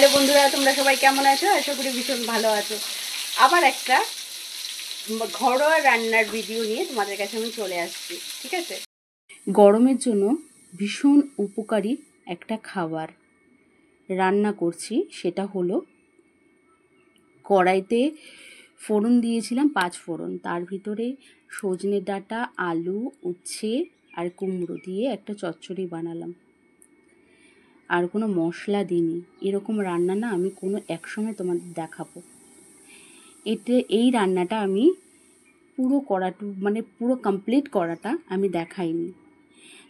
Hello বন্ধুরা, তোমরা সবাই কেমন আছো? আশা করি ভীষণ ভালো আছো। আবার একটা ঘরোয়া রান্নার ভিডিও নিয়ে তোমাদের কাছে আমি চলে আসছি, ঠিক আছে? গরমের জন্য ভীষণ উপকারী একটা খাবার রান্না করছি, সেটা হলো কড়াইতে ফোড়ন দিয়েছিলাম 5 ফোড়ন, তার ভিতরে সজনে ডাঁটা, আলু, উচ্ছে আর কুমড়ো দিয়ে একটা চচ্চড়ি বানালাম। আর কোনো মশলা দিইনি। এরকম রান্না না আমি এক সময় তোমাদের দেখাবো। এই রান্নাটা আমি পুরো কমপ্লিট করাটা আমি দেখাইনি।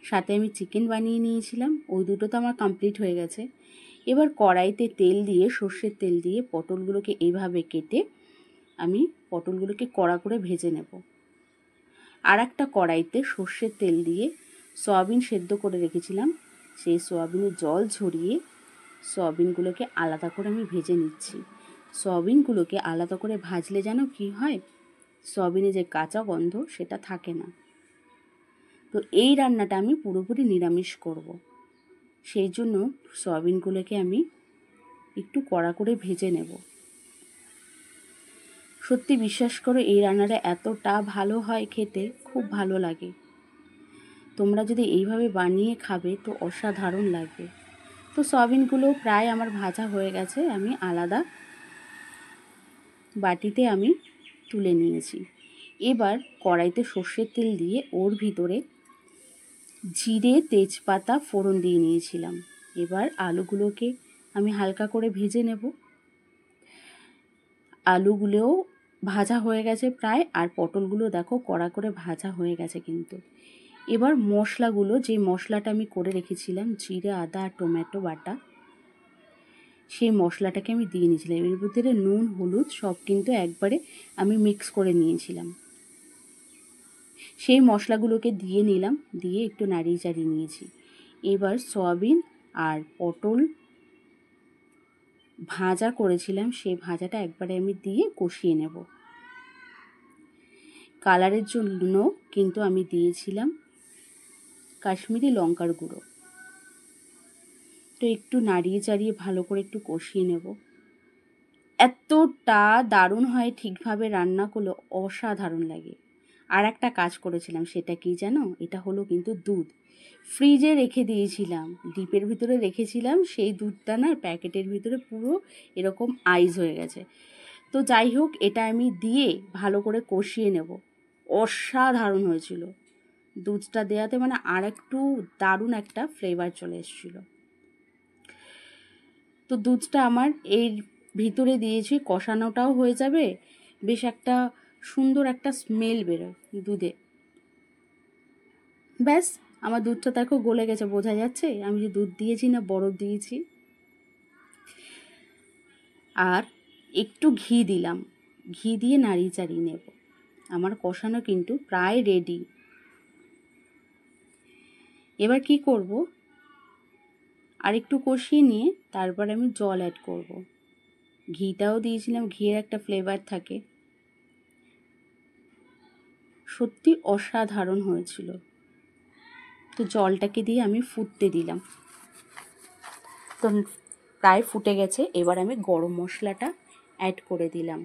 সাথে আমি চিকেন বানিয়ে নিয়েছিলাম, ওই দুটো তো আমার কমপ্লিট হয়ে গেছে। এবার কড়াইতে তেল দিয়ে, সর্ষের তেল দিয়ে পটলগুলোকে এইভাবে কেটে আমি পটলগুলোকে কড়া করে ভেজে নেব। আর একটা কড়াইতে সর্ষের তেল দিয়ে সয়াবিন সেদ্ধ করে রেখেছিলাম, সেই সয়াবিনের জল ঝরিয়ে সয়াবিনগুলোকে আলাদা করে আমি ভেজে নিচ্ছি। সয়াবিনগুলোকে আলাদা করে ভাজলে যেন কি হয়, সয়াবিনে যে কাঁচা গন্ধ সেটা থাকে না। তো এই রান্নাটা আমি পুরোপুরি নিরামিষ করব, সেই জন্য সয়াবিনগুলোকে আমি একটু কড়া করে ভেজে নেব। সত্যি বিশ্বাস করো, এই রান্নাটা এতটা ভালো হয় খেতে, খুব ভালো লাগে। তোমরা যদি এইভাবে বানিয়ে খাবে তো অসাধারণ লাগবে। তো সয়াবিনগুলো প্রায় আমার ভাজা হয়ে গেছে, আমি আলাদা বাটিতে আমি তুলে নিয়েছি। এবার কড়াইতে সর্ষের তেল দিয়ে ওর ভিতরে জিরে, তেজপাতা ফোড়ন দিয়ে নিয়েছিলাম। এবার আলুগুলোকে আমি হালকা করে ভেজে নেব। আলুগুলোও ভাজা হয়ে গেছে প্রায়, আর পটলগুলো দেখো কড়া করে ভাজা হয়ে গেছে কিন্তু। এবার মশলাগুলো, যে মশলাটা আমি করে রেখেছিলাম, জিরে, আদা আর টমেটো বাটা, সেই মশলাটাকে আমি দিয়ে নিয়েছিলাম। এর ভিতরে নুন, হলুদ সব কিন্তু একবারে আমি মিক্স করে নিয়েছিলাম। সেই মশলাগুলোকে দিয়ে নিলাম, দিয়ে একটু নাড়িয়ে চাড়িয়ে নিয়েছি। এবার সয়াবিন আর পটল ভাজা করেছিলাম, সেই ভাজাটা একবারে আমি দিয়ে কষিয়ে নেব। কালারের জন্য কিন্তু আমি দিয়েছিলাম কাশ্মীরি লঙ্কার গুঁড়ো। তো একটু নাড়িয়ে চাড়িয়ে ভালো করে একটু কষিয়ে নেব। এতটা দারুণ হয় ঠিকভাবে রান্না করলে, অসাধারণ লাগে। আর একটা কাজ করেছিলাম, সেটা কি জানো? এটা হলো কিন্তু দুধ ফ্রিজে রেখে দিয়েছিলাম, ডিপের ভিতরে রেখেছিলাম। সেই দুধটা না প্যাকেটের ভিতরে পুরো এরকম আইস হয়ে গেছে। তো যাই হোক, এটা আমি দিয়ে ভালো করে কষিয়ে নেব। অসাধারণ হয়েছিল দুধটা দেওয়াতে, মানে আর একটু দারুণ একটা ফ্লেভার চলে এসেছিলো। তো দুধটা আমার এর ভিতরে দিয়েছি, কষানোটাও হয়ে যাবে, বেশ একটা সুন্দর একটা স্মেল বেরোয় দুধে। ব্যাস, আমার দুধটা দেখো গলে গেছে, বোঝা যাচ্ছে আমি যে দুধ দিয়েছি না বরফ দিয়েছি। আর একটু ঘি দিলাম, ঘি দিয়ে নাড়িয়ে চাড়িয়ে নেব। আমার কষানো কিন্তু প্রায় রেডি। এবার কি করব, আর একটু কষিয়ে নিয়ে তারপর আমি জল অ্যাড করব। ঘিটাও দিয়েছিলাম, ঘিয়ের একটা ফ্লেভার থাকে। সত্যি অসাধারণ হয়েছিল। তো জলটাকে দিয়ে আমি ফুটতে দিলাম। তো প্রায় ফুটে গেছে। এবার আমি গরম মশলাটা অ্যাড করে দিলাম,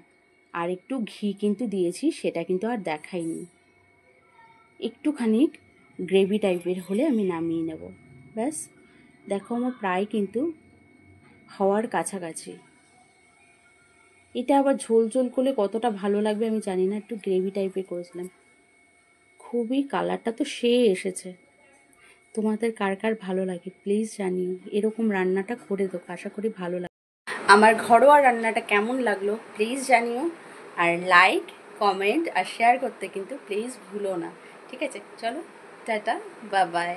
আর একটু ঘি কিন্তু দিয়েছি, সেটা কিন্তু আর দেখাইনি। একটুখানি গ্রেভি টাইপের হলে আমি নামিয়ে নেব। ব্যাস, দেখো আমার প্রায় কিন্তু হওয়ার কাছাকাছি। এটা আবার ঝোল ঝোল করলে কতটা ভালো লাগবে আমি জানি না, একটু গ্রেভি টাইপের করেছিলাম। খুবই কালারটা তো সেই এসেছে। তোমাদের কার কার ভালো লাগে প্লিজ জানিও। এরকম রান্নাটা করে দেবো, আশা করি ভালো লাগে। আমার ঘরোয়া রান্নাটা কেমন লাগলো প্লিজ জানিও, আর লাইক, কমেন্ট আর শেয়ার করতে কিন্তু প্লিজ ভুলো না। ঠিক আছে, চলো টাটা, বাই বাই।